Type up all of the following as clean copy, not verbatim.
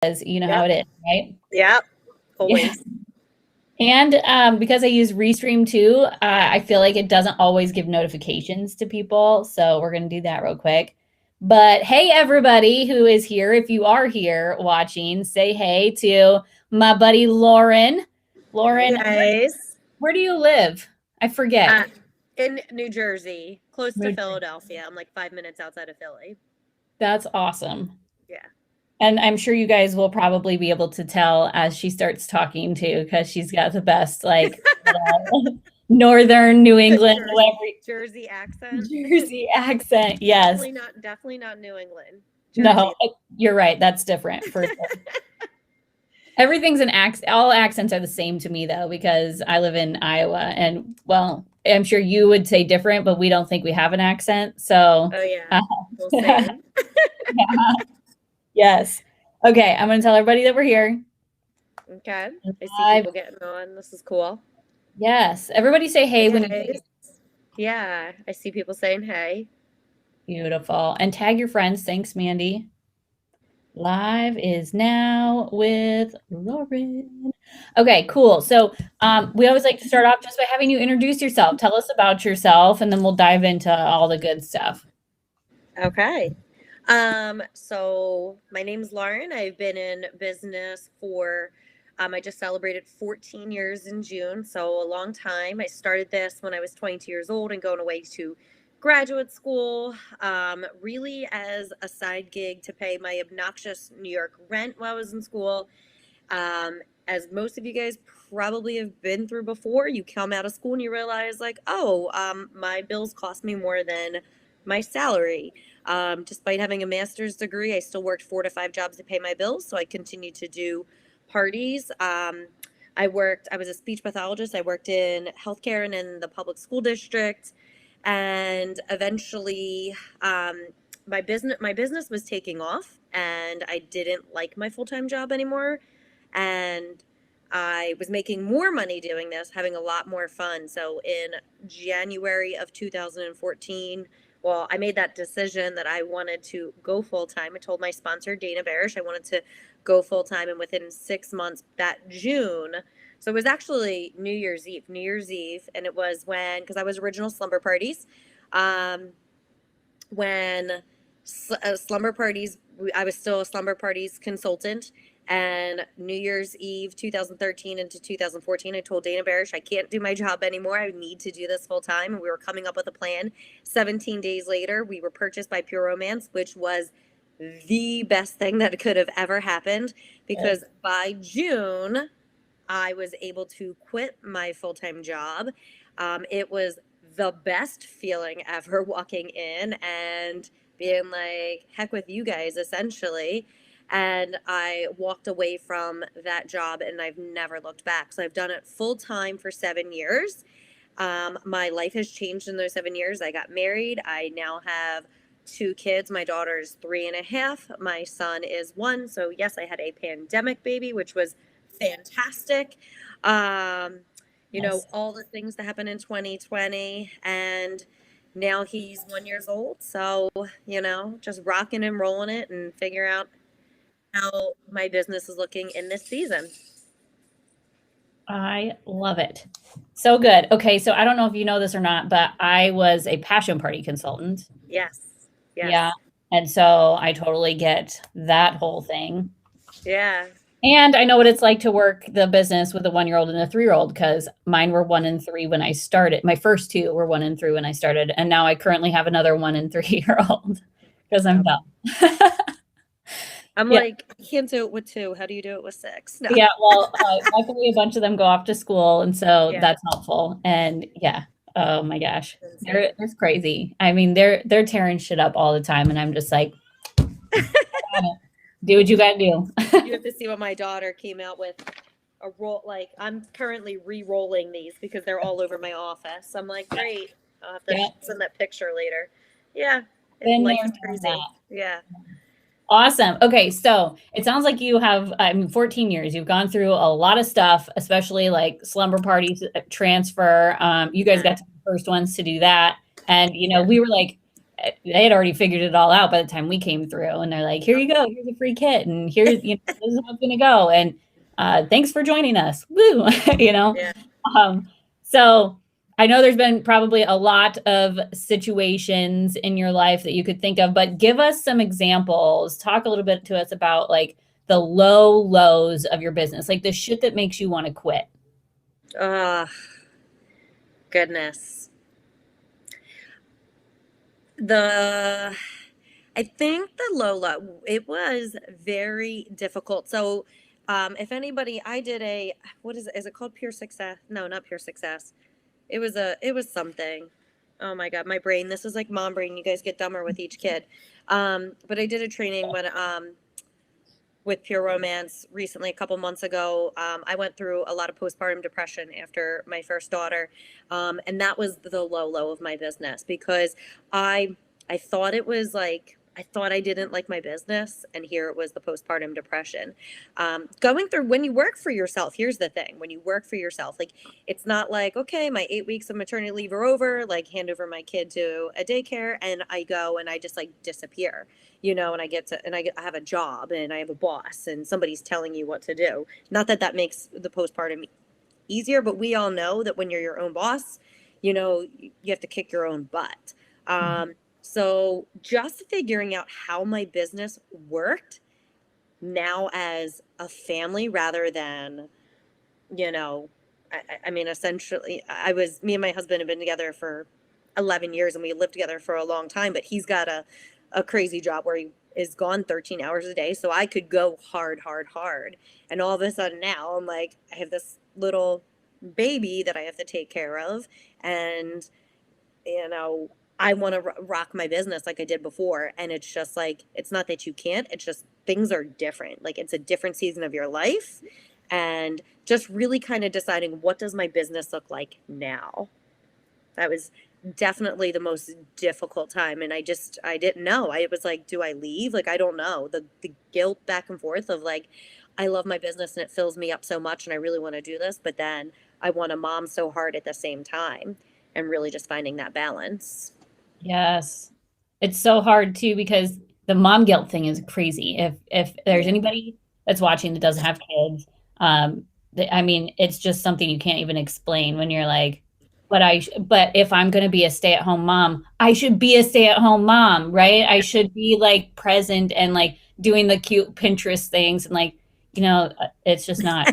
you know how it is, right? Yep. Yeah. Always. And because I use Restream too, I feel like it doesn't always give notifications to people. So we're going to do that real quick. But hey, everybody who is here, if you are here watching, say hey to my buddy Lauren. Lauren, Guys. where do you live? I forget. In New Jersey, close to Philadelphia. I'm like 5 minutes outside of Philly. That's awesome. Yeah. And I'm sure you guys will probably be able to tell as she starts talking too, because she's got the best like northern New England Jersey accent. Jersey accent. Yes. Definitely not New England. Jersey. No, you're right. That's different for sure. Everything's an accent. All accents are the same to me though, because I live in Iowa, and well, I'm sure you would say different, but we don't think we have an accent. So oh yeah. We'll yeah. Yes. Okay, I'm going to tell everybody that we're here. Okay. I see people getting on. This is cool. Yes. Everybody say hey when you. Yeah, I see people saying hey. Beautiful. And tag your friends. Thanks, Mandy. Live is now with Lauren. Okay, cool. So we always like to start off just by having you introduce yourself. Tell us about yourself, and then we'll dive into all the good stuff. Okay. So my name is Lauren. I've been in business for, I just celebrated 14 years in June. So a long time. I started this when I was 22 years old and going away to graduate school, really as a side gig to pay my obnoxious New York rent while I was in school. As most of you guys probably have been through before, you come out of school and you realize like, oh, my bills cost me more than my salary. Despite having a master's degree, I still worked 4 to 5 jobs to pay my bills. So I continued to do parties. I was a speech pathologist. I worked in healthcare and in the public school district. And eventually, my business was taking off, and I didn't like my full-time job anymore. And I was making more money doing this, having a lot more fun. So in January of 2014, well, I made that decision that I wanted to go full-time. I told my sponsor, Dana Barish, I wanted to go full-time. And within 6 months, that June, so it was actually New Year's Eve. And it was because I was original Slumber Parties. When Slumber Parties, I was still a Slumber Parties consultant. And New Year's Eve 2013 into 2014, I told Dana Barish, I can't do my job anymore. I need to do this full time. And we were coming up with a plan. 17 days later, we were purchased by Pure Romance, which was the best thing that could have ever happened. Because by June, I was able to quit my full-time job. It was the best feeling ever walking in and being like, heck with you guys, essentially. And I walked away from that job and I've never looked back. So I've done it full time for 7 years. My life has changed in those 7 years. I got married. I now have 2 kids. My daughter is 3.5. My son is 1. So yes, I had a pandemic baby, which was fantastic. You know, all the things that happened in 2020, and now he's 1 year old. So, you know, just rocking and rolling it and figure out how my business is looking in this season. I love it. So good. Okay. So I don't know if you know this or not, but I was a passion party consultant. Yes. Yeah. And so I totally get that whole thing. Yeah. And I know what it's like to work the business with a 1-year-old and a 3-year-old, because mine were 1 and 3 when I started. My first 2 were 1 and 3 when I started. And now I currently have another 1 and 3-year-old because I'm dumb. I'm like, I can't do it with 2. How do you do it with 6? No. Yeah, well, luckily a bunch of them go off to school, and so that's helpful. And yeah, oh my gosh, it's crazy. I mean, they're tearing shit up all the time, and I'm just like, do what you gotta do. You have to see what my daughter came out with. A roll, like I'm currently re-rolling these because they're all over my office. I'm like, great. I'll have to send that picture later. Yeah, life is crazy. Yeah. Awesome. Okay, so it sounds like you have, 14 years. You've gone through a lot of stuff, especially like slumber parties, transfer. You guys got to be the first ones to do that. And, you know, we were like, they had already figured it all out by the time we came through, and they're like, "Here you go. Here's a free kit, and here's, this is how it's gonna go, and thanks for joining us." Woo, you know. Yeah. Um, so I know there's been probably a lot of situations in your life that you could think of, but give us some examples. Talk a little bit to us about like the low lows of your business, like the shit that makes you want to quit. Oh, goodness. The I think the Lola, it was very difficult. So, if anybody, I did a, what is it? Is it called Pure Success? No, not Pure Success. It was something. Oh my God, my brain. This is like mom brain. You guys get dumber with each kid. But I did a training with Pure Romance recently, a couple months ago. I went through a lot of postpartum depression after my first daughter, and that was the low of my business because I I thought it was like I thought I didn't like my business, and here it was the postpartum depression. Going through when you work for yourself. Here's the thing: when you work for yourself, like it's not like okay, my 8 weeks of maternity leave are over. Like hand over my kid to a daycare, and I go and I just like disappear, and I get to, and I have a job and I have a boss and somebody's telling you what to do. Not that that makes the postpartum easier, but we all know that when you're your own boss, you have to kick your own butt. So just figuring out how my business worked now as a family rather than, you know, I mean, essentially, me and my husband have been together for 11 years and we lived together for a long time, but he's got a crazy job where he is gone 13 hours a day. So I could go hard, hard, hard. And all of a sudden now I'm like, I have this little baby that I have to take care of. And, you know, I want to rock my business like I did before. And it's just like, it's not that you can't, it's just things are different. Like it's a different season of your life. And just really kind of deciding what does my business look like now? That was definitely the most difficult time. And I didn't know. I was like, do I leave? Like, I don't know. The guilt back and forth of like, I love my business and it fills me up so much and I really want to do this. But then I want to mom so hard at the same time and really just finding that balance. Yes. It's so hard too because the mom guilt thing is crazy. If there's Yeah. anybody that's watching that doesn't have kids, I mean, it's just something you can't even explain when you're like, but if I'm going to be a stay-at-home mom, I should be a stay-at-home mom, right? I should be like present and like doing the cute Pinterest things and like, it's just not.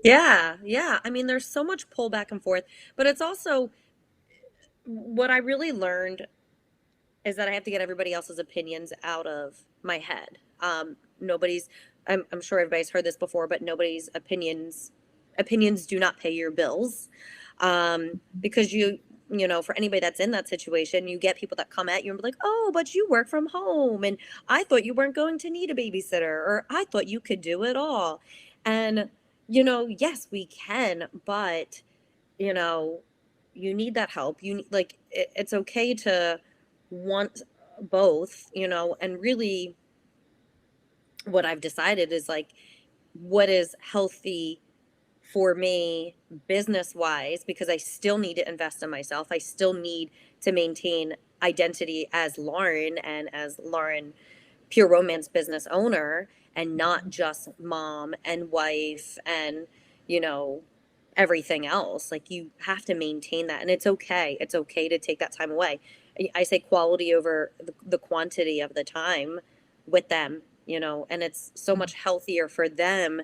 Yeah. Yeah. I mean, there's so much pull back and forth, but it's also what I really learned is that I have to get everybody else's opinions out of my head. Nobody's, I'm sure everybody's heard this before, but nobody's opinions do not pay your bills. Because for anybody that's in that situation, you get people that come at you and be like, oh, but you work from home. And I thought you weren't going to need a babysitter, or I thought you could do it all. And, yes, we can, but, you know, you need that help. It's okay to want both, and really what I've decided is like what is healthy for me business wise because I still need to invest in myself. I still need to maintain identity as Lauren and as Lauren Pure Romance business owner and not just mom and wife and you know everything else. Like you have to maintain that and it's okay. It's okay to take that time away. I say quality over the quantity of the time with them, and it's so much healthier for them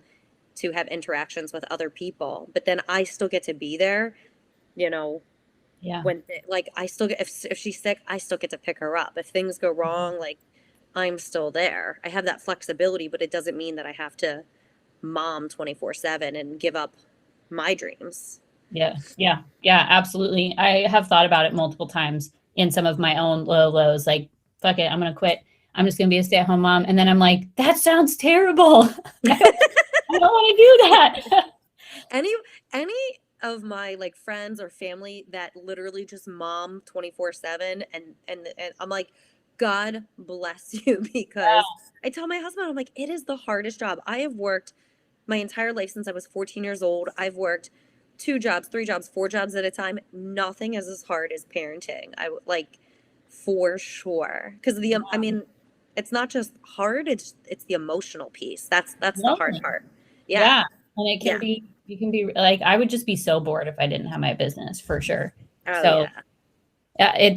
to have interactions with other people. But then I still get to be there, you know, Yeah. when like I still get if she's sick, I still get to pick her up. If things go wrong, like I'm still there. I have that flexibility, but it doesn't mean that I have to mom 24/7 and give up my dreams. Yeah, yeah, yeah, absolutely. I have thought about it multiple times in some of my own low lows, like, fuck it, I'm gonna quit. I'm just gonna be a stay-at-home mom. And then I'm like, that sounds terrible. I don't want to do that. Any any of my like friends or family that literally just mom 24/7 and I'm like God bless you because I tell my husband I'm like it is the hardest job. I have worked my entire life since I was 14 years old. I've worked 2 jobs, 3 jobs, 4 jobs at a time. Nothing is as hard as parenting. I like for sure. Because I mean, it's not just hard, it's the emotional piece. That's the hard Lonely. part. Yeah. Yeah. And it can Yeah. be, you can be like, I would just be so bored if I didn't have my business for sure. Oh So yeah. yeah,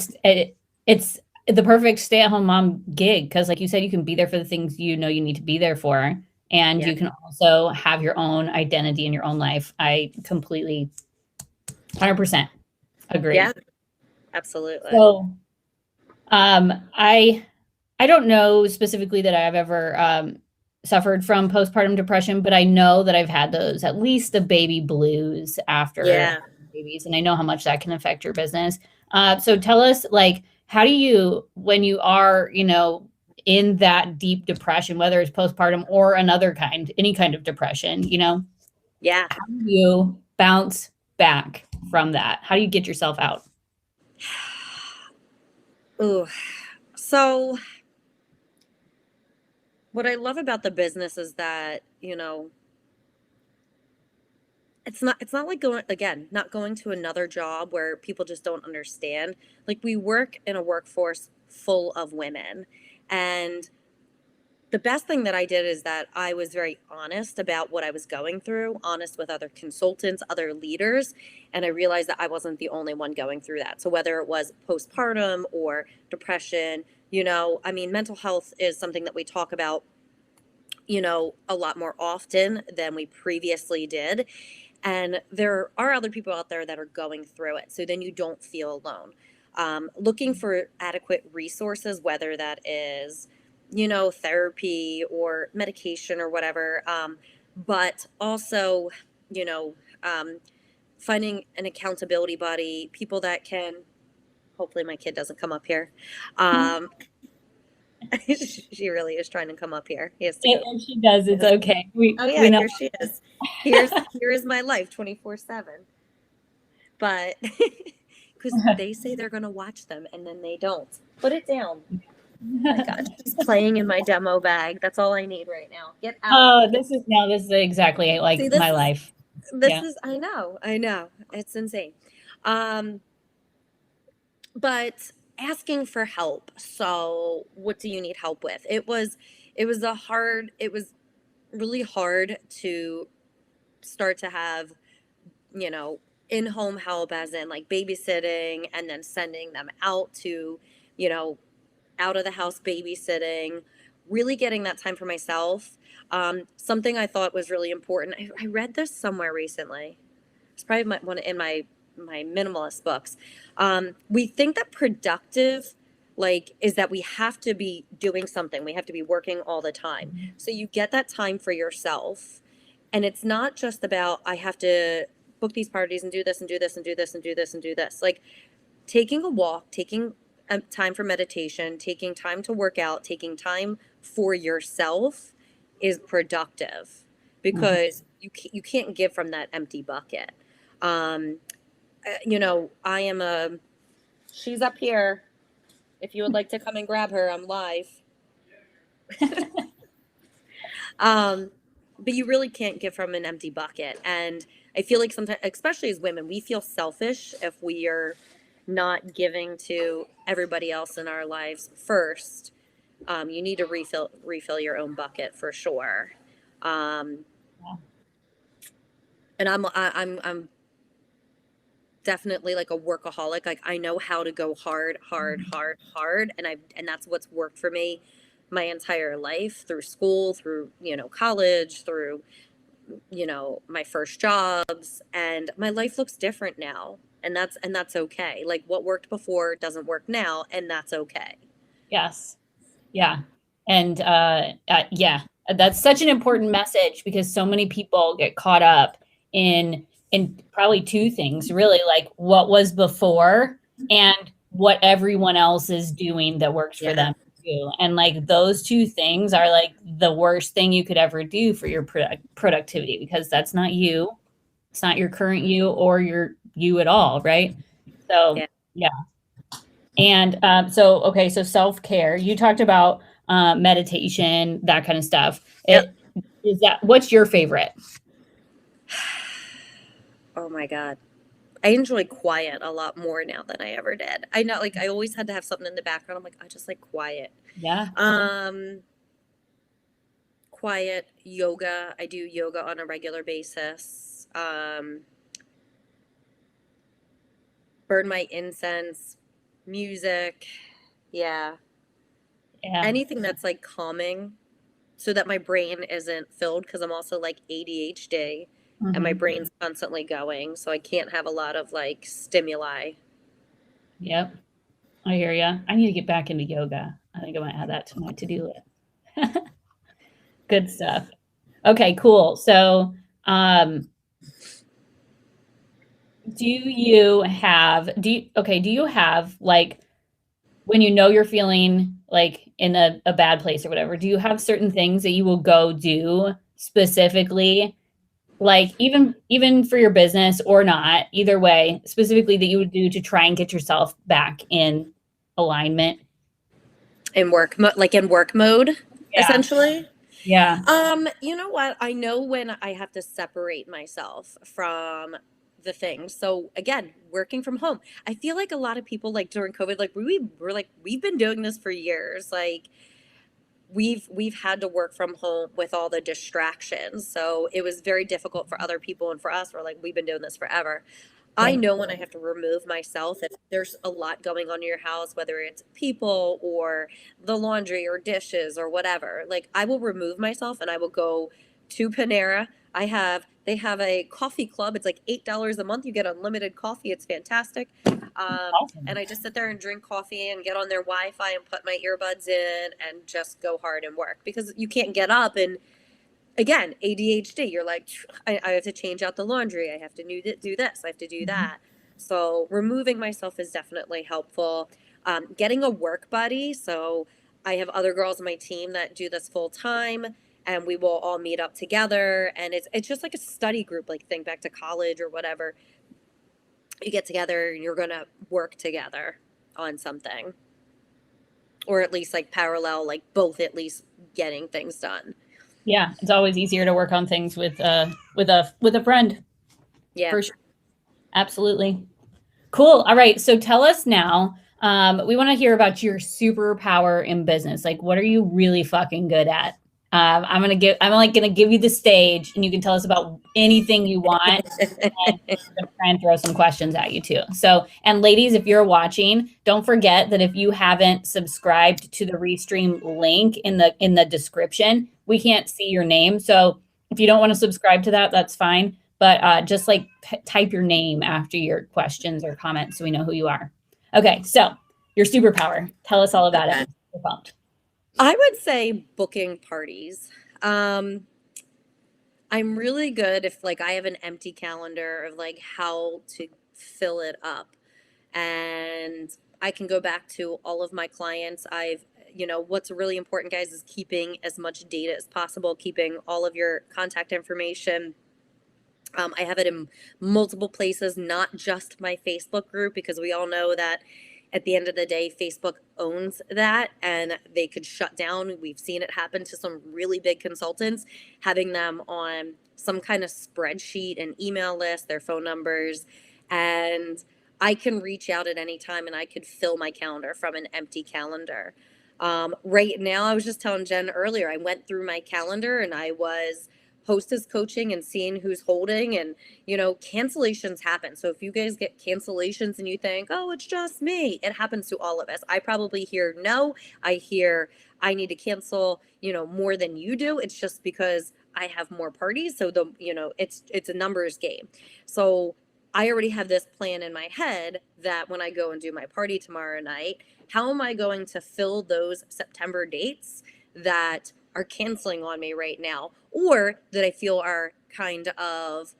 it's the perfect stay-at-home mom gig because, like you said, you can be there for the things you know you need to be there for, and Yeah. you can also have your own identity in your own life. I completely 100% agree. Yeah. Absolutely. So, um, I I don't know specifically that I've ever suffered from postpartum depression, but I know that I've had those, at least the baby blues after Yeah. babies, and I know how much that can affect your business. So tell us, like, how do you, when you are, in that deep depression, whether it's postpartum or another kind, any kind of depression, Yeah. how do you bounce back from that? How do you get yourself out? Ooh. So what I love about the business is that, it's not like going again, not going to another job where people just don't understand. Like we work in a workforce full of women, and the best thing that I did is that I was very honest about what I was going through, honest with other consultants, other leaders, and I realized that I wasn't the only one going through that. So whether it was postpartum or depression, I mean, mental health is something that we talk about, a lot more often than we previously did. And there are other people out there that are going through it. So then you don't feel alone. Looking for adequate resources, whether that is, therapy or medication or whatever. But also, you know, um, finding an accountability buddy, people that can, hopefully my kid doesn't come up here. Um, she really is trying to come up here. He has to go. If she does, it's okay. We Oh yeah, we know. here she is. Here is my life 24/7. But because they say they're gonna watch them and then they don't. Put it down. Oh my God, she's playing in my demo bag. That's all I need right now. Get out. Oh, this is exactly See, like my life. this Yeah. is I know. It's insane. Um, but asking for help. So what do you need help with? It was really hard to start to have, you know, in-home help, as in like babysitting, and then sending them out to, you know, out of the house babysitting, really getting that time for myself. Something I thought was really important. I read this somewhere recently. It's probably one in my minimalist books. We think that productive, like, is that we have to be doing something. We have to be working all the time. So you get that time for yourself, and it's not just about I have to book these parties and do this and do this and do this and do this and do this. Like taking a walk, taking time for meditation, taking time to work out, taking time for yourself is productive Mhm. because you can't give from that empty bucket. Um, I am she's up here. If you would like to come and grab her, I'm live. Um, but you really can't give from an empty bucket. And I feel like sometimes, especially as women, we feel selfish if we are not giving to everybody else in our lives first. You need to refill your own bucket for sure. Um, Yeah. and I'm definitely like a workaholic. Like I know how to go hard, hard, hard, hard, and that's what's worked for me my entire life through school, through college, through my first jobs, and my life looks different now, and that's okay. Like what worked before doesn't work now, and that's okay. Yes. Yeah. And yeah, that's such an important message because so many people get caught up in probably two things, really, like what was before and what everyone else is doing that works for Yeah. them too. And like those two things are like the worst thing you could ever do for your productivity because that's not you. It's not your current you or your you at all, right? So, Yeah. yeah. And so, okay, so self care. You talked about meditation, that kind of stuff. Yep. It is that. What's your favorite? Oh my God. I enjoy quiet a lot more now than I ever did. I know, like, I always had to have something in the background. I'm like, I just like quiet. Yeah. Um, Quiet yoga. I do yoga on a regular basis. Burn my incense, music. Yeah. Yeah. Anything that's like calming so that my brain isn't filled because I'm also like ADHD and my Hmm. brain's constantly going. So I can't have a lot of like stimuli. Yep. I hear ya. I need to get back into yoga. I think I might add that to my to-do list. Good stuff. Okay, cool. So, um, do you have like when you know you're feeling like in a bad place or whatever, do you have certain things that you will go do specifically, like even for your business or not, either way, specifically that you would do to try and get yourself back in alignment? Like in work mode, Yeah. essentially. Yeah. You know what? I know when I have to separate myself from the thing. So again, working from home. I feel like a lot of people like during COVID, like we've been doing this for years. Like we've had to work from home with all the distractions. So it was very difficult for other people and for us. We're like, we've been doing this forever. I Yep. know when I have to remove myself, if there's a lot going on in your house, whether it's people or the laundry or dishes or whatever, like I will remove myself and I will go to Panera. They have a coffee club. It's like $8 a month. You get unlimited coffee. It's fantastic. And Awesome. I just sit there and drink coffee and get on their Wi-Fi and put my earbuds in and just go hard and work because you can't get up and again, ADHD, you're like, I have to change out the laundry. I have to do this. I have to do Mhm. that. So removing myself is definitely helpful. Getting a work buddy. So I have other girls on my team that do this full time and we will all meet up together. And it's just like a study group, like think back to college or whatever. You get together and you're going to work together on something or at least like parallel, like both at least getting things done. Yeah, it's always easier to work on things with with a friend, Yeah. for sure. Absolutely. Cool. All right. So tell us now. We want to hear about your superpower in business. Like, what are you really fucking good at? I'm like gonna give you the stage, and you can tell us about anything you want. And we're gonna try and throw some questions at you too. So, and ladies, if you're watching, don't forget that if you haven't subscribed to the Restream link in the description, we can't see your name. So if you don't want to subscribe to that, that's fine. But just like type your name after your questions or comments so we know who you are. Okay, so your superpower. Tell us all about it. We're pumped. I would say booking parties. Um, I'm really good if like I have an empty calendar of like how to fill it up. And I can go back to all of my clients. What's really important, guys, is keeping as much data as possible, keeping all of your contact information. I have it in multiple places, not just my Facebook group, because we all know that at the end of the day, Facebook owns that and they could shut down. We've seen it happen to some really big consultants, having them on some kind of spreadsheet and email list, their phone numbers, and I can reach out at any time and I could fill my calendar from an empty calendar. Right now, I was just telling Jen earlier, I went through my calendar and I was hostess coaching and seeing who's holding and cancellations happen. So if you guys get cancellations and you think, oh, it's just me, it happens to all of us. I probably hear no, I hear I need to cancel more than you do. It's just because I have more parties, so it's a numbers game. So I already have this plan in my head that when I go and do my party tomorrow night, how am I going to fill those September dates that are canceling on me right now or that I feel are kind of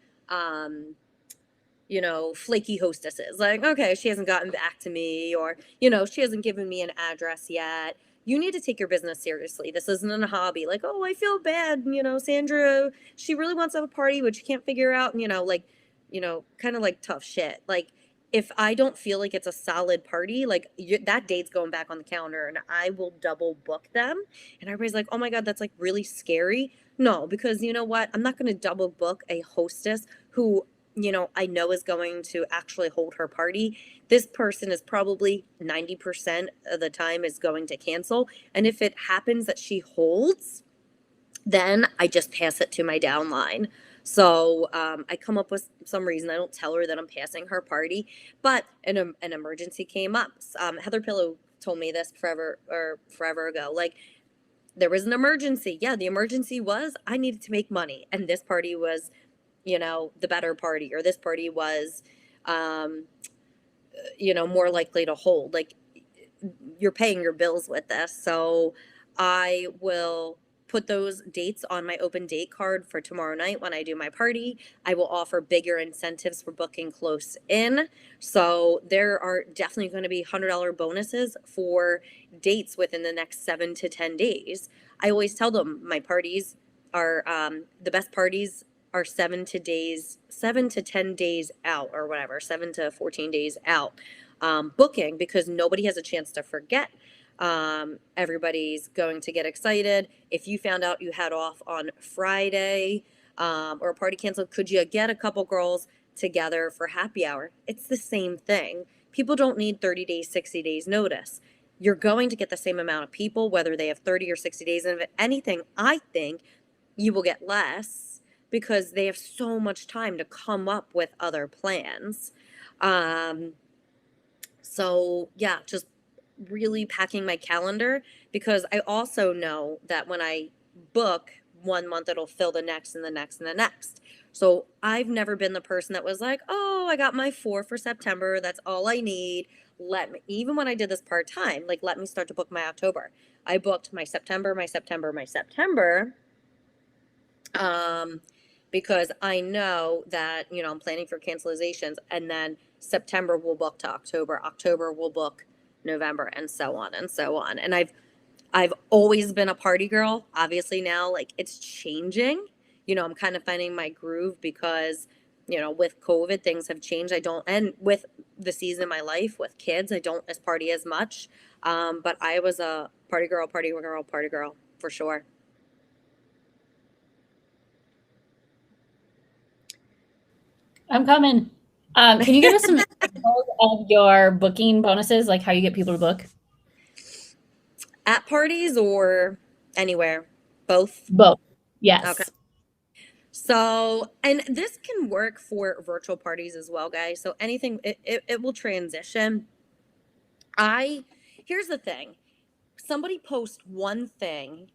flaky hostesses. Like, okay, she hasn't gotten back to me, or, she hasn't given me an address yet. You need to take your business seriously. This isn't a hobby. Like, oh, I feel bad. Sandra, she really wants to have a party, but she can't figure out, kind of like tough shit. Like, if I don't feel like it's a solid party, like that date's going back on the calendar and I will double book them. And everybody's like, oh my God, that's like really scary. No, because you know what? I'm not going to double book a hostess who I know is going to actually hold her party, this person is probably 90% of the time is going to cancel. And if it happens that she holds, then I just pass it to my downline. So I come up with some reason. I don't tell her that I'm passing her party, but an emergency came up. Heather Pillow told me this forever ago. Like, there was an emergency. Yeah, the emergency was I needed to make money, and this party was, the better party, or this party was, um, more likely to hold. Like, you're paying your bills with this. So I will put those dates on my open date card for tomorrow night when I do my party. I will offer bigger incentives for booking close in. So there are definitely going to be $100 bonuses for dates within the next 7 to 10 days. I always tell them my parties are the best parties are 7 to 10 days out, or whatever, 7 to 14 days out, booking, because nobody has a chance to forget. Everybody's going to get excited. If you found out you had off on Friday, or a party canceled, could you get a couple girls together for happy hour? It's the same thing. People don't need 30 days, 60 days notice. You're going to get the same amount of people, whether they have 30 or 60 days. And if anything, I think you will get less because they have so much time to come up with other plans. So yeah, just really packing my calendar, because I also know that when I book 1 month, it'll fill the next and the next and the next. So I've never been the person that was like, oh, I got my 4 for September. That's all I need. Let me, even when I did this part time, like, let me start to book my October. I booked my September, um, because I know that, I'm planning for cancelizations, and then September will book to October will book November, and so on and so on. And I've always been a party girl. Obviously now, like, it's changing. I'm kind of finding my groove because, with COVID, things have changed. I don't, and with the season of my life with kids, I don't as party as much. But I was a party girl, for sure. I'm coming. Can you give us some examples of your booking bonuses, like how you get people to book? At parties or anywhere? Both? Both. Okay. Yes. So, and this can work for virtual parties as well, guys. So anything, it will transition. I, here's the thing. Somebody posts one thing,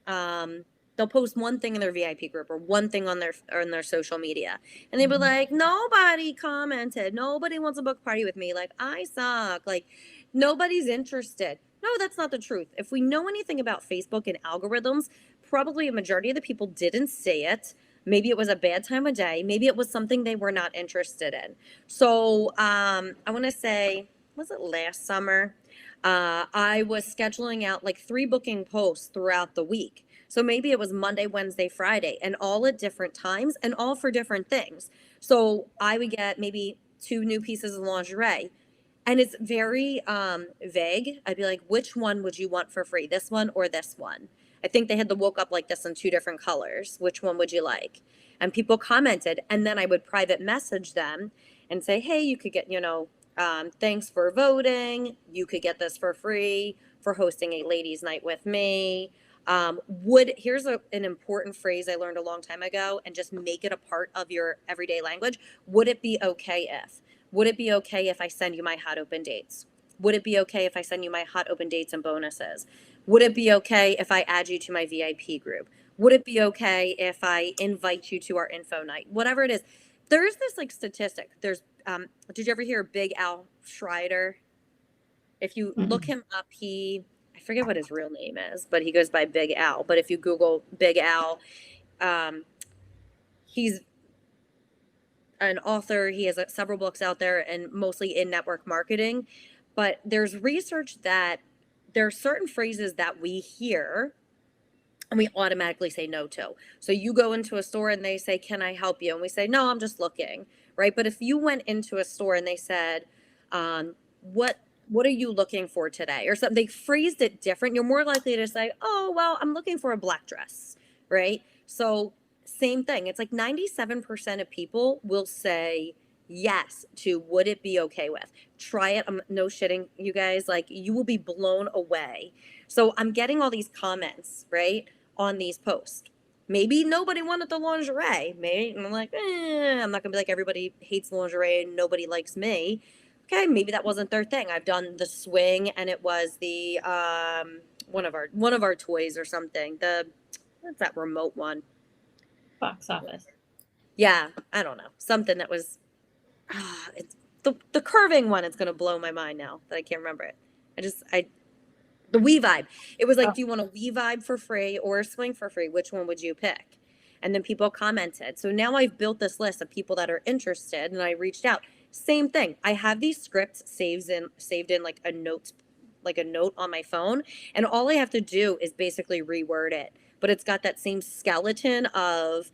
um, they'll post one thing in their VIP group or one thing on their social media, and they'll be like, nobody commented, nobody wants a book party with me, like, I suck, like, nobody's interested. No, that's not the truth. If we know anything about Facebook and algorithms, probably a majority of the people didn't see it. Maybe it was a bad time of day, maybe it was something they were not interested in. So I want to say, was it last summer, I was scheduling out like 3 booking posts throughout the week. So maybe it was Monday, Wednesday, Friday, and all at different times and all for different things. So I would get maybe 2 new pieces of lingerie. And it's very vague. I'd be like, which one would you want for free? This one or this one? I think they had the woke up like this in 2 different colors. Which one would you like? And people commented. And then I would private message them and say, hey, you could get, thanks for voting. You could get this for free for hosting a ladies' night with me. Here's an important phrase I learned a long time ago, and just make it a part of your everyday language. Would it be okay if? Would it be okay if I send you my hot open dates? Would it be okay if I send you my hot open dates and bonuses? Would it be okay if I add you to my VIP group? Would it be okay if I invite you to our info night? Whatever it is. There's this like statistic. Did you ever hear of Big Al Schreider? If you look him up, I forget what his real name is, but he goes by Big Al. But if you Google Big Al, um, he's an author. He has several books out there, and mostly in network marketing. But there's research that there are certain phrases that we hear and we automatically say no to. So you go into a store and they say, can I help you? And we say, no, I'm just looking, right? But if you went into a store and they said, what are you looking for today? Or something, they phrased it different, you're more likely to say, oh, well, I'm looking for a black dress, right? So same thing. It's like 97% of people will say yes to would it be okay with. Try it. I'm no shitting you guys. Like you will be blown away. So I'm getting all these comments, right, on these posts. Maybe nobody wanted the lingerie. Maybe I'm like, I'm not gonna be like everybody hates lingerie and nobody likes me. Okay, maybe that wasn't their thing. I've done the swing and it was the one of our toys or something. The what's that remote one? Box office. Yeah, I don't know. Something that was it's the curving one. It's gonna blow my mind now that I can't remember it. I the Wii Vibe. It was like, Oh, do you want a Wii Vibe for free or a swing for free? Which one would you pick? And then people commented. So now I've built this list of people that are interested, and I reached out. Same thing. I have these scripts saved in like a note on my phone, and all I have to do is basically reword it. But it's got that same skeleton of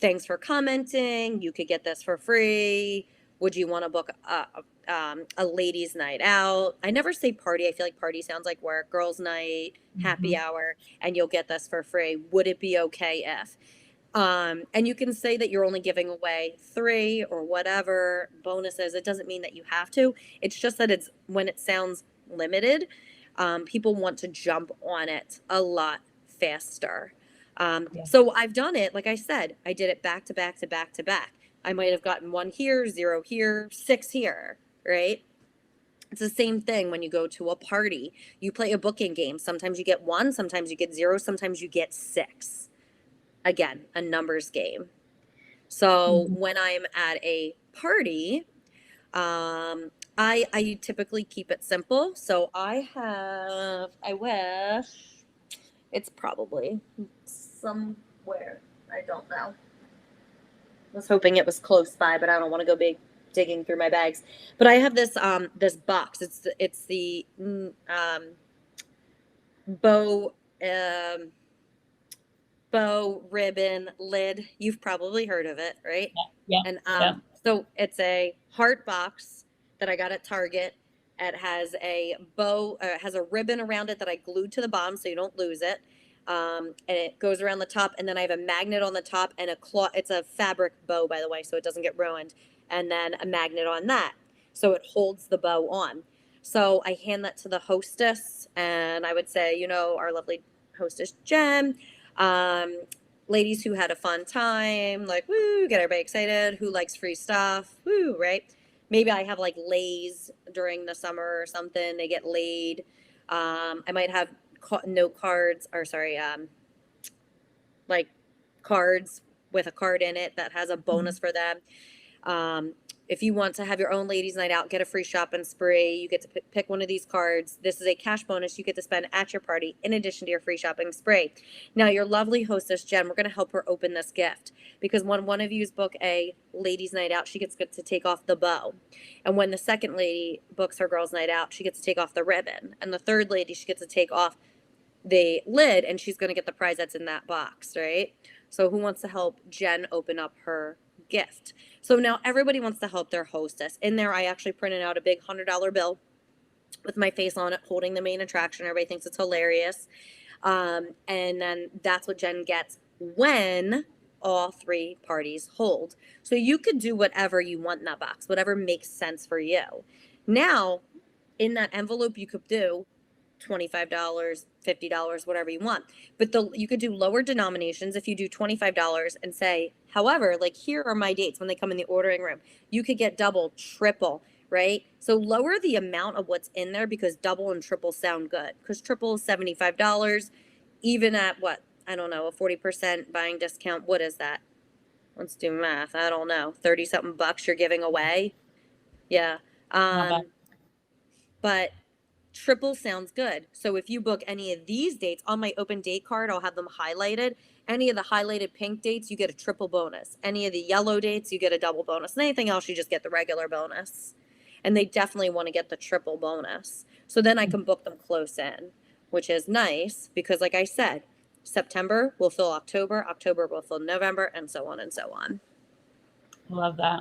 thanks for commenting. You could get this for free. Would you want to book a ladies' night out? I never say party. I feel like party sounds like work. Girls' night, happy hour, and you'll get this for free. Would it be okay if? And you can say that you're only giving away 3 or whatever bonuses. It doesn't mean that you have to. It's just that it's when it sounds limited, people want to jump on it a lot faster. yeah. So I've done it, like I said, I did it back to back to back to back. I might have gotten 1 here, 0 here, 6 here, right? It's the same thing when you go to a party. You play a booking game. Sometimes you get 1, sometimes you get 0, sometimes you get 6. Again, a numbers game. So Mhm. when I'm at a party, I typically keep it simple. So I wish it's probably somewhere. I don't know. I was hoping it was close by, but I don't want to go big digging through my bags. But I have this box. It's the bow bow ribbon lid. You've probably heard of it, right? Yeah. And Yeah. so it's a heart box that I got at Target. It has a bow, has a ribbon around it that I glued to the bottom so you don't lose it. And it goes around the top, and then I have a magnet on the top and a cloth. It's a fabric bow, by the way, so it doesn't get ruined. And then a magnet on that, so it holds the bow on. So I hand that to the hostess, and I would say, our lovely hostess Jen, um, ladies who had a fun time, like woo, get everybody excited. Who likes free stuff? Woo, right? Maybe I have like lays during the summer or something. They get laid. I might have note cards, or sorry, like cards with a card in it that has a bonus Mhm. for them. Um, if you want to have your own ladies' night out, get a free shopping spree. You get to pick one of these cards. This is a cash bonus you get to spend at your party in addition to your free shopping spree. Now, your lovely hostess, Jen, we're going to help her open this gift because when one of yous book a ladies' night out, she gets to take off the bow. And when the second lady books her girls' night out, she gets to take off the ribbon. And the third lady, she gets to take off the lid, and she's going to get the prize that's in that box, right? So who wants to help Jen open up her gift? So now everybody wants to help their hostess. In there, I actually printed out a big $100 bill with my face on it, holding the main attraction. Everybody thinks it's hilarious. And then that's what Jen gets when all 3 parties hold. So you could do whatever you want in that box, whatever makes sense for you. Now, in that envelope, you could do $25, $50, whatever you want. But you could do lower denominations if you do $25 and say, however, like here are my dates when they come in the ordering room. You could get double, triple, right? So lower the amount of what's in there because double and triple sound good. Because triple is $75, even at what? I don't know, a 40% buying discount. What is that? Let's do math. I don't know. 30 something bucks you're giving away. Yeah. Not bad. But triple sounds good. So if you book any of these dates on my open date card, I'll have them highlighted. Any of the highlighted pink dates, you get a triple bonus. Any of the yellow dates, you get a double bonus. And anything else, you just get the regular bonus. And they definitely want to get the triple bonus. So then I can book them close in, which is nice because, like I said, September will fill October, October will fill November, and so on and so on. Love that.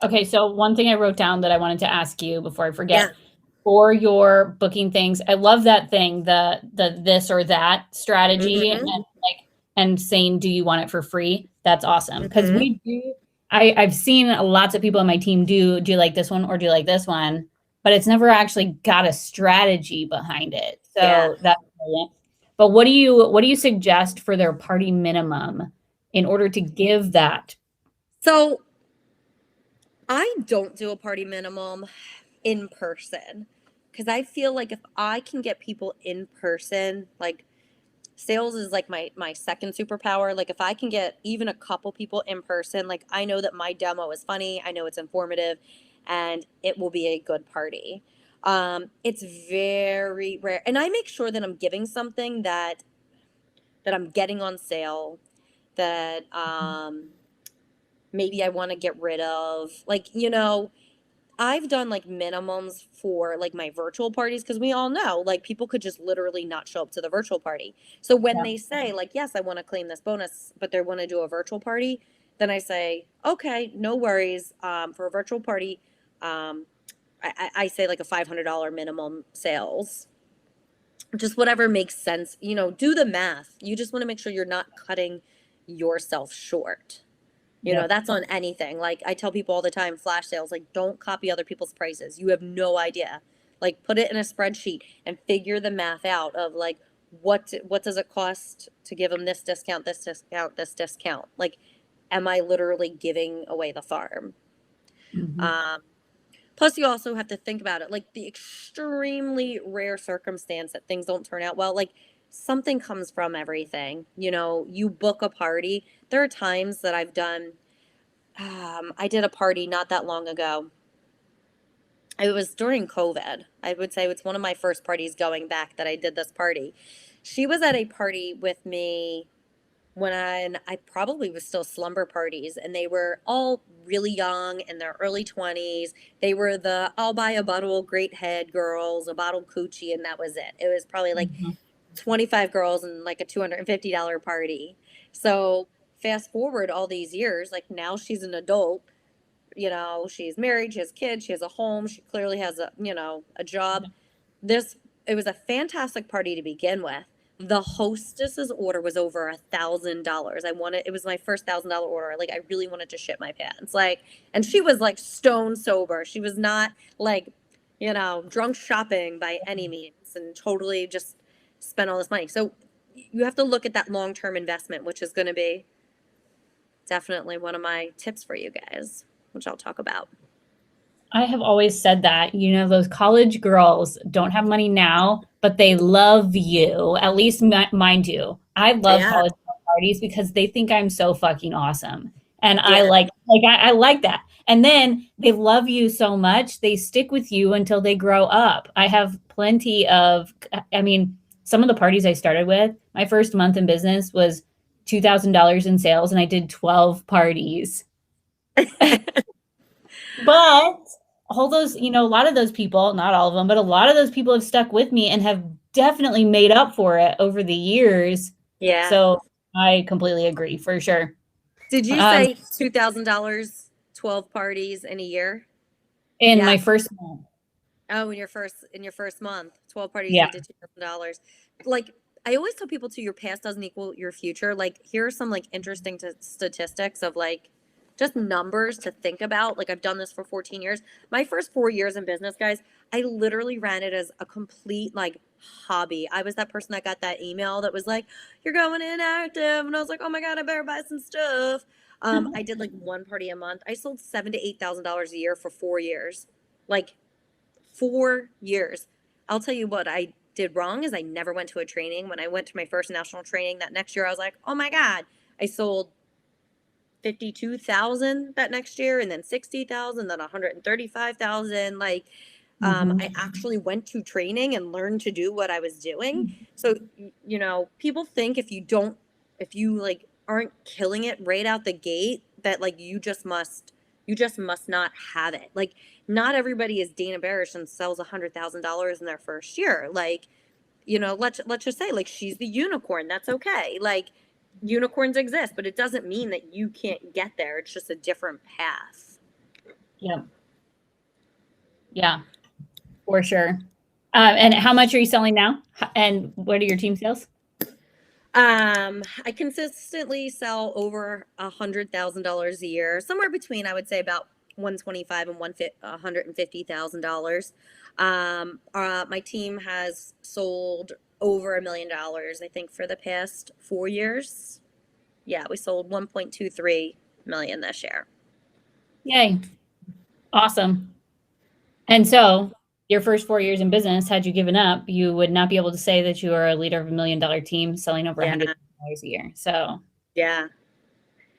Okay, so one thing I wrote down that I wanted to ask you before I Yeah. forget, for your booking things, I love that thing, the this or that strategy, and Mm-hmm. like and saying, do you want it for free? That's awesome. Because Hmm. I've seen lots of people on my team do you like this one or do you like this one? But it's never actually got a strategy behind it. Yeah. So that's brilliant. But what do you suggest for their party minimum in order to give that? So I don't do a party minimum in person because I feel like if I can get people in person, like sales is like my second superpower. Like if I can get even a couple people in person, like I know that my demo is funny, I know it's informative, and it will be a good party. It's very rare, and I make sure that I'm giving something that I'm getting on sale that maybe I want to get rid of. Like, I've done like minimums for like my virtual parties because we all know like people could just literally not show up to the virtual party. So when Yeah. they say like, yes, I want to claim this bonus, but they want to do a virtual party, then I say, okay, no worries. For a virtual party, um, I say like a $500 minimum sales, just whatever makes sense. Do the math. You just want to make sure you're not cutting yourself short. Yep. That's on anything. Like I tell people all the time, flash sales, like don't copy other people's prices. You have no idea. Like put it in a spreadsheet and figure the math out of like what does it cost to give them this discount, this discount, this discount? Like am I literally giving away the farm? Mhm. Um, Plus you also have to think about it, like the extremely rare circumstance that things don't turn out well, like something comes from everything. You book a party. There are times that I've done I did a party not that long ago. It was during COVID. I would say it's one of my first parties going back that I did this party. She was at a party with me when I probably was still slumber parties, and they were all really young in their early 20s. They were the I'll buy a bottle great head girls, a bottle coochie, and that was it. It was probably like Mhm. 25 girls and like a $250 party. So fast forward all these years, like now she's an adult. She's married, she has kids, she has a home, she clearly has a job. This It was a fantastic party to begin with. The hostess's order was over $1,000. It was my first $1,000 order. Like I really wanted to shit my pants. Like, and she was like stone sober. She was not like, drunk shopping by any means and totally just spent all this money. So you have to look at that long-term investment, which is going to be definitely one of my tips for you guys, which I'll talk about. I have always said that, those college girls don't have money now, but they love you. At least mine do. I love Yeah. college parties because they think I'm so fucking awesome. And I Yeah. I like that. And then they love you so much, they stick with you until they grow up. I have plenty of, I mean, some of the parties I started with, my first month in business was $2,000 in sales, and I did 12 parties. But all those, a lot of those people, not all of them, but a lot of those people have stuck with me and have definitely made up for it over the years. Yeah. So I completely agree for sure. Did you Um, say $2,000, 12 parties in a year? in Yeah. my first month, Oh, in your first month, 12 parties, yeah, you did $2,000. Like I always tell people too, your past doesn't equal your future. Like here are some like interesting statistics of like just numbers to think about. Like I've done this for 14 years. My first 4 years in business, guys, I literally ran it as a complete like hobby. I was that person that got that email that was like, "You're going inactive," and I was like, "Oh my god, I better buy some stuff." I did like one party a month. I sold $7,000 to $8,000 a year for 4 years. Like 4 years. I'll tell you what I did wrong is I never went to a training. When I went to my first national training that next year, I was like, oh my God, I sold 52,000 that next year and then 60,000, then 135,000. Like, hmm I actually went to training and learned to do what I was doing. So, people think if you like aren't killing it right out the gate, that like you just must not have it. Like, not everybody is Dana Barish and sells $100,000 in their first year. Like, let's just say like she's the unicorn. That's okay. Like, unicorns exist, but it doesn't mean that you can't get there. It's just a different path. yeah, yeah, for sure. And how much are you selling now? And what are your team sales? I consistently sell over $100,000 a year, somewhere between I would say about 125 and $150,000. My team has sold over $1 million, I think, for the past 4 years. Yeah, we sold 1.23 million this year. Yay. Awesome. And so your first 4 years in business, had you given up, you would not be able to say that you are a leader of $1 million team selling over Yeah, $100,000 a year. So yeah.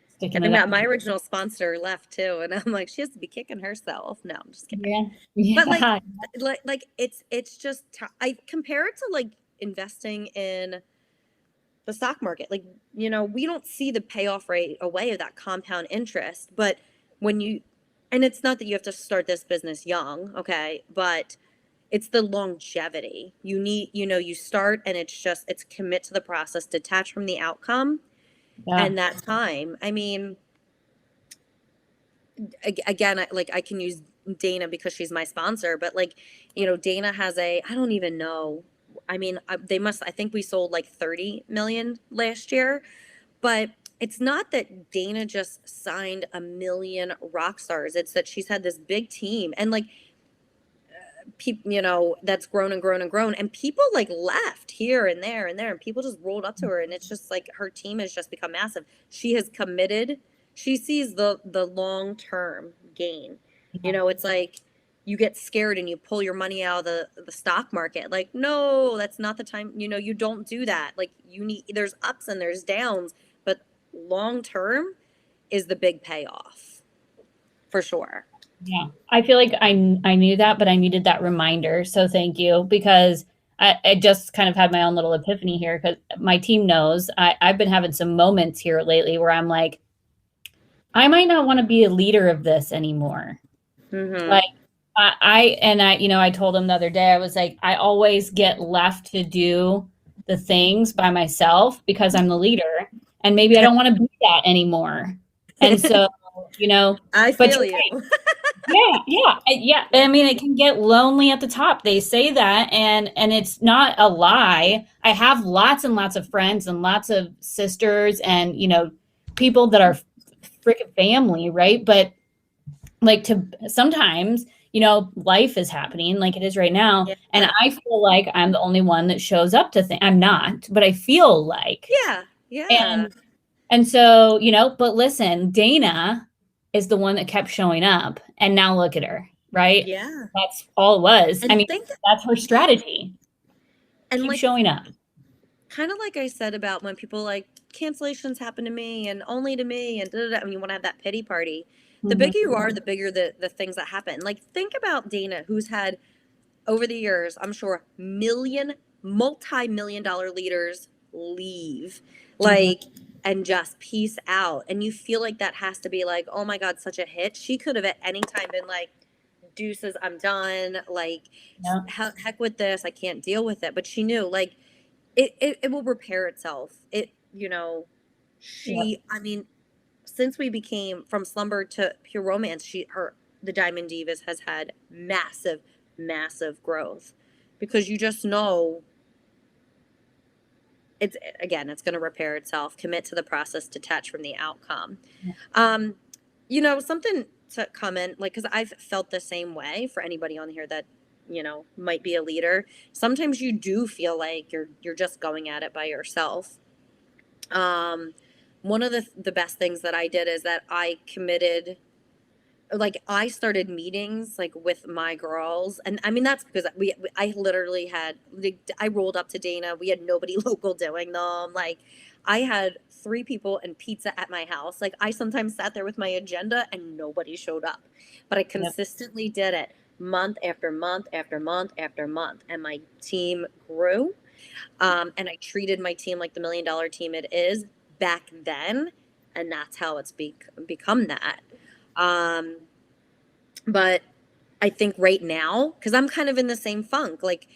sticking And to then that. my original sponsor left too, and I'm like, she has to be kicking herself. No, I'm just kidding. Yeah. But Yeah. it's just I compare it to like investing in the stock market. Like, we don't see the payoff rate away of that compound interest, but when you and it's not that you have to start this business young, okay, but it's the longevity. You need, you start and it's commit to the process, detach from the outcome, Yeah. and that time. I mean, again, I can use Dana because she's my sponsor, but like, Dana has I don't even know. I mean, I think we sold like 30 million last year, but it's not that Dana just signed a million rock stars. It's that she's had this big team and like people, that's grown and grown and grown. And people like left here and there and there, and people just rolled up to her. And it's just like her team has just become massive. She has committed. She sees the long-term gain. It's like you get scared and you pull your money out of the stock market. Like, no, that's not the time. You don't do that. Like, there's ups and there's downs, but long term is the big payoff for sure. Yeah. I feel like I knew that, but I needed that reminder. So thank you, because I just kind of had my own little epiphany here because my team knows I've been having some moments here lately where I'm like, I might not want to be a leader of this anymore. Mm-hmm. Like I told him the other day, I was like, I always get left to do the things by myself because I'm the leader, and maybe I don't want to be that anymore. And so, I but feel you're you. yeah, yeah, yeah. I mean, it can get lonely at the top. They say that, and it's not a lie. I have lots and lots of friends and lots of sisters, and people that are freaking family, right? But like to sometimes, life is happening like it is right now, Yeah. and I feel like I'm the only one that shows up to things. I'm not, but I feel like, Yeah. Yeah. and and so, but listen, Dana is the one that kept showing up. And now look at her, right? Yeah. That's all it was. I And mean, think, that's her yeah. strategy. And Keep like, showing up. kind of like I said about when people like cancellations happen to me and only to me and da, da, da, and you want to have that pity party. The Mhm. bigger you are, the bigger the things that happen. Like, think about Dana, who's had over the years, I'm sure, multi-million dollar leaders leave, Mhm. like, and just peace out. And you feel like that has to be like, oh my God, such a hit. She could have at any time been like, deuces, I'm done. Like, Yeah. heck with this. I can't deal with it. But she knew, like, it will repair itself. Yeah. I mean, since we became from slumber to pure romance, the Diamond Divas has had massive, massive growth because you just know it's going to repair itself. Commit to the process, detach from the outcome. Um, something to comment, like, because I've felt the same way for anybody on here that might be a leader. Sometimes you do feel like you're just going at it by yourself. Um, One of the best things that I did is that I committed, like, I started meetings like with my girls, and I mean that's because I literally had, like, I rolled up to Dana. We had nobody local doing them. Like, I had three people and pizza at my house. Like, I sometimes sat there with my agenda and nobody showed up, but I Yep. consistently did it month after month after month after month, and my team grew. And I treated my team like the $1 million team it is back then, and that's how it's become that. Um, but I think right now, because I'm kind of in the same funk, like,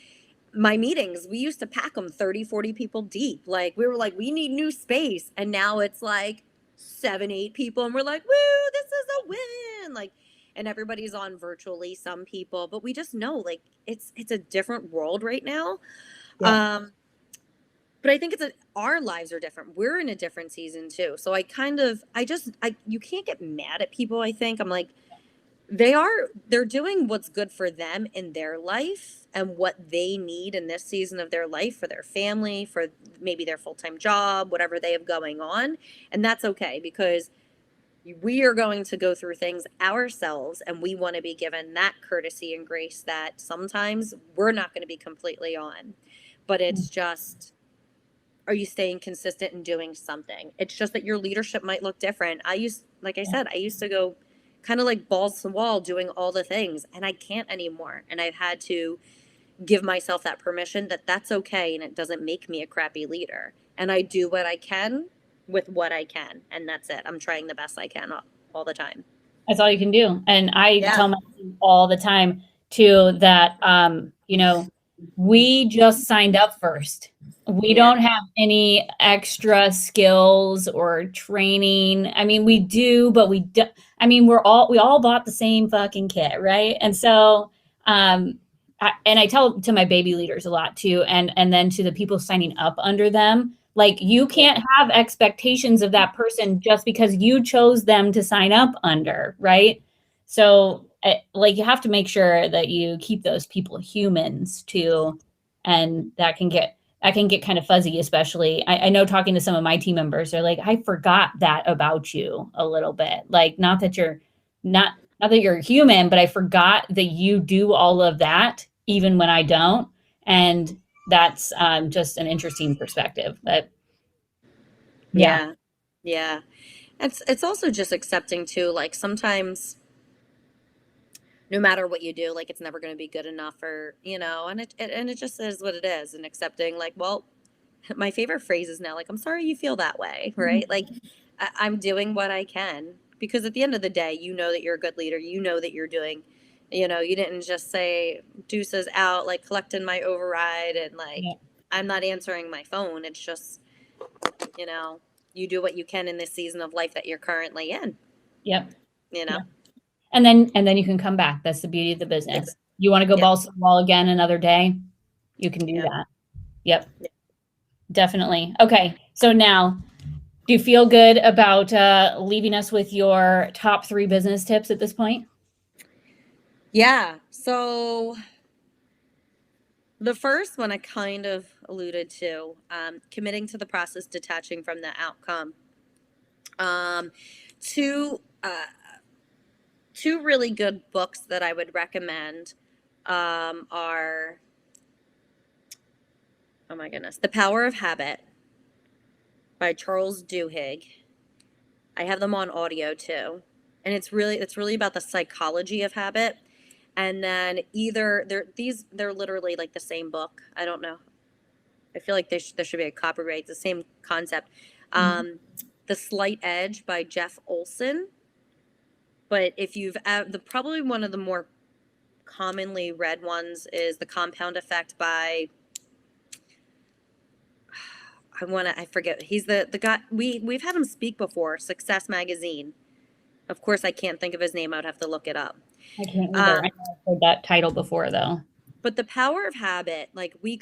my meetings, we used to pack them 30, 40 people deep. Like, we were like, we need new space. And now it's like 7, 8 people. And we're like, woo, this is a win. Like, and everybody's on virtually, some people, but we just know, like, it's a different world right now. Yep. Um, but I think our lives are different. We're in a different season too. So you can't get mad at people. I think I'm like, they're doing what's good for them in their life and what they need in this season of their life for their family, for maybe their full-time job, whatever they have going on. And that's okay, because we are going to go through things ourselves, and we want to be given that courtesy and grace that sometimes we're not going to be completely on. But it's just, are you staying consistent and doing something? It's just that your leadership might look different. Like I said, I used to go kind of like balls to the wall doing all the things, and I can't anymore. And I've had to give myself that permission that that's okay, and it doesn't make me a crappy leader. And I do what I can with what I can, and that's it. I'm trying the best I can all the time. That's all you can do. And I Yeah. tell my team all the time too that we just signed up first. We Yeah. don't have any extra skills or training. I mean, we do, but we do, I mean, we all bought the same fucking kit, right? And so and I tell to my baby leaders a lot too, and then to the people signing up under them, like, you can't have expectations of that person just because you chose them to sign up under, right? So like, you have to make sure that you keep those people humans too, and that can get kind of fuzzy, especially I know talking to some of my team members, they're like, I forgot that about you a little bit. Like, not that you're human, but I forgot that you do all of that even when I don't. And that's just an interesting perspective. But yeah, Yeah. Yeah. It's also just accepting too, like sometimes no matter what you do, like it's never going to be good enough, or and it just is what it is, and accepting, like, well, my favorite phrase is now, like, I'm sorry you feel that way, right? Like, I'm doing what I can, because at the end of the day, you know that you're a good leader. You know that you're doing, you didn't just say deuces out, like collecting my override and like yeah, I'm not answering my phone. It's just, you know, you do what you can in this season of life that you're currently in, yep, you yeah. know? And then you can come back. That's the beauty of the Yep. business. You want to go Yep. balls to the wall again another day, you can do Yep. that. Yep, definitely. Okay, so now, do you feel good about leaving us with your top 3 business tips at this point? Yeah. So the first one I kind of alluded to, committing to the process, detaching from the outcome. Um, two, two really good books that I would recommend are, oh my goodness, The Power of Habit by Charles Duhigg. I have them on audio too, and it's really about the psychology of habit. And then either they're literally like the same book. I don't know. I feel like there should be a copyright. It's the same concept. Mhm. Um, The Slight Edge by Jeff Olson. But if you've the probably one of the more commonly read ones is The Compound Effect by, I forget. He's the guy, we've had him speak before, Success Magazine. Of course, I can't think of his name. I would have to look it up. I can't either. I Um, know I've heard that title before, though. but the power of habit, like we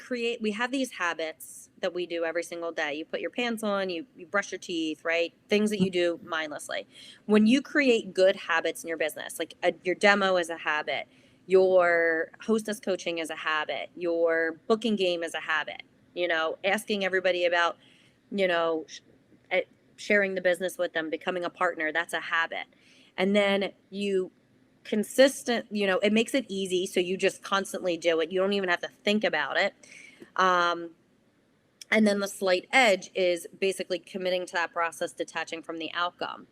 have these habits that we do every single day. You put your pants on, you brush your teeth, right? Things that you do mindlessly. When you create good habits in your business, like your demo is a habit, your hostess coaching is a habit, your booking game is a habit, asking everybody about, you know, eh, sharing the business with them, becoming a partner, that's a habit. And then it makes it easy, so you just constantly do it. You don't even have to think about it. um, and then the slight edge is basically committing to that process, detaching from the outcome.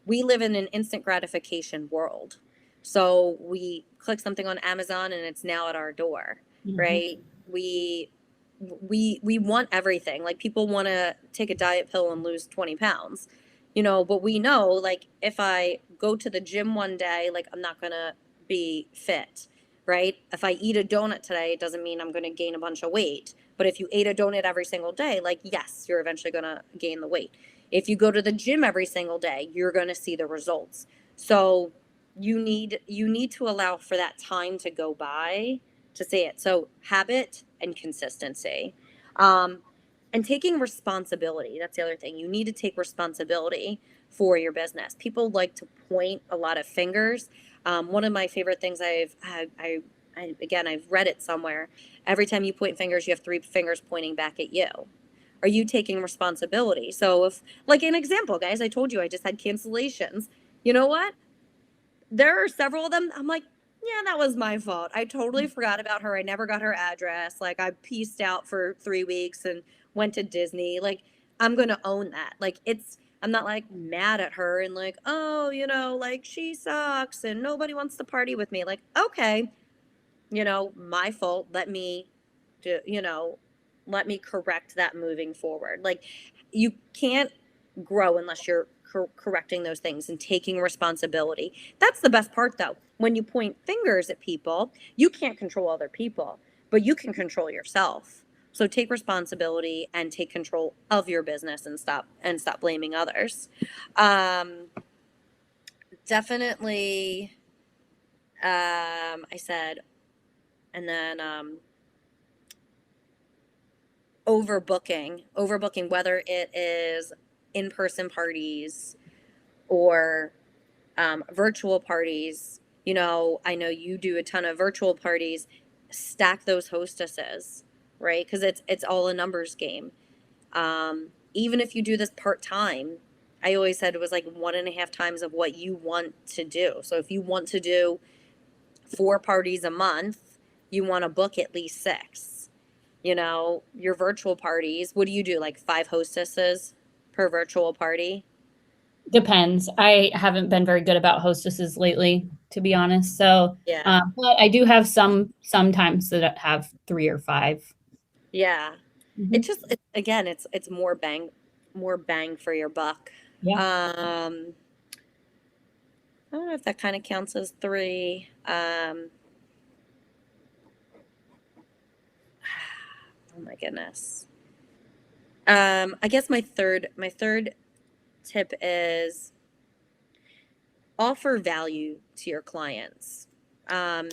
We live in an instant gratification world, so we click something on Amazon and it's now at our door, Mhm. right? We want everything. Like, people want to take a diet pill and lose 20 pounds, but we know, like, if I go to the gym one day, like, I'm not going to be fit, right? If I eat a donut today, it doesn't mean I'm going to gain a bunch of weight. But if you ate a donut every single day, like, yes, you're eventually going to gain the weight. If you go to the gym every single day, you're going to see the results. So you need to allow for that time to go by to see it. So habit and consistency. Um, And taking responsibility, that's the other thing. You need to take responsibility for your business. People like to point a lot of fingers. One of my favorite things I've read it somewhere. Every time you point fingers, you have three fingers pointing back at you. Are you taking responsibility? So if, like an example, guys, I told you I just had cancellations. You know what? There are several of them. I'm like, yeah, that was my fault. I totally forgot about her. I never got her address. Like, I pieced out for 3 weeks and went to Disney. Like, I'm going to own that. Like, I'm not like mad at her and like, oh, like she sucks and nobody wants to party with me. Like, okay, my fault. Let me correct that moving forward. Like, you can't grow unless you're correcting those things and taking responsibility. That's the best part, though. When you point fingers at people, you can't control other people, but you can control yourself. So take responsibility and take control of your business and stop blaming others. Definitely, I said, and then overbooking, whether it is in-person parties or virtual parties. I know you do a ton of virtual parties. Stack those hostesses, right? Because it's all a numbers game. Even if you do this part-time, I always said it was like 1.5 times of what you want to do. So if you want to do 4 parties a month, you want to book at least 6. Your virtual parties, what do you do? Like 5 hostesses per virtual party? Depends. I haven't been very good about hostesses lately, to be honest. So, Yeah. but I do have sometimes that have 3 or 5. Yeah. Mhm. Again, it's more bang for your buck. Yeah. I don't know if that kind of counts as 3. Oh my goodness. I guess my third tip is offer value to your clients. Um,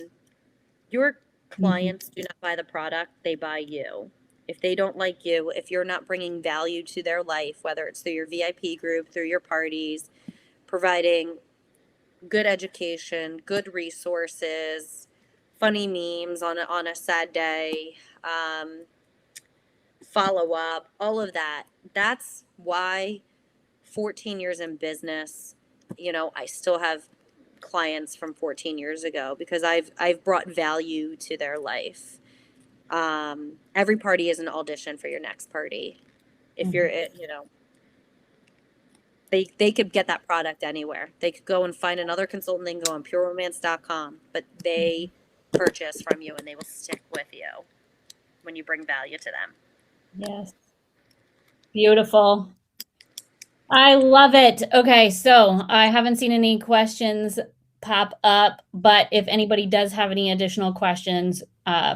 your Mhm. clients do not buy the product, they buy you. If they don't like you, if you're not bringing value to their life, whether it's through your VIP group, through your parties, providing good education, good resources, funny memes on a sad day, follow up, all of that. That's why 14 years in business, I still have clients from 14 years ago because I've brought value to their life. Every party is an audition for your next party. If you're, Mhm. they could get that product anywhere. They could go and find another consultant. They can go on pureromance.com, but they purchase from you and they will stick with you when you bring value to them. Yes. Beautiful. I love it. Okay, so I haven't seen any questions pop up, but if anybody does have any additional questions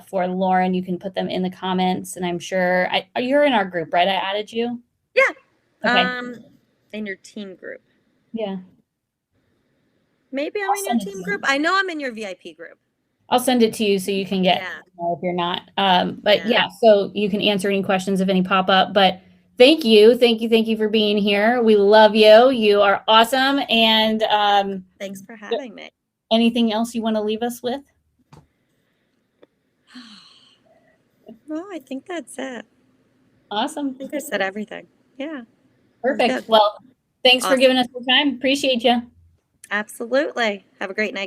for Lauren, you can put them in the comments, and I'm sure you're in our group, right? I added you. Yeah. Okay. In your team group. Yeah. Maybe I'm I'll in your send it to team you. group. I know I'm in your VIP group. I'll send it to you so you can get Yeah. if you're not. But Yeah. yeah, so you can answer any questions if any pop up. But thank you for being here. We love you. You are awesome. And Thanks for having me. anything else you want to leave us with? No, I think that's it. I Awesome. think I said everything. Yeah, I'm Perfect. good. Well, thanks for Awesome. giving us your time. Appreciate you. Absolutely. Have a great night.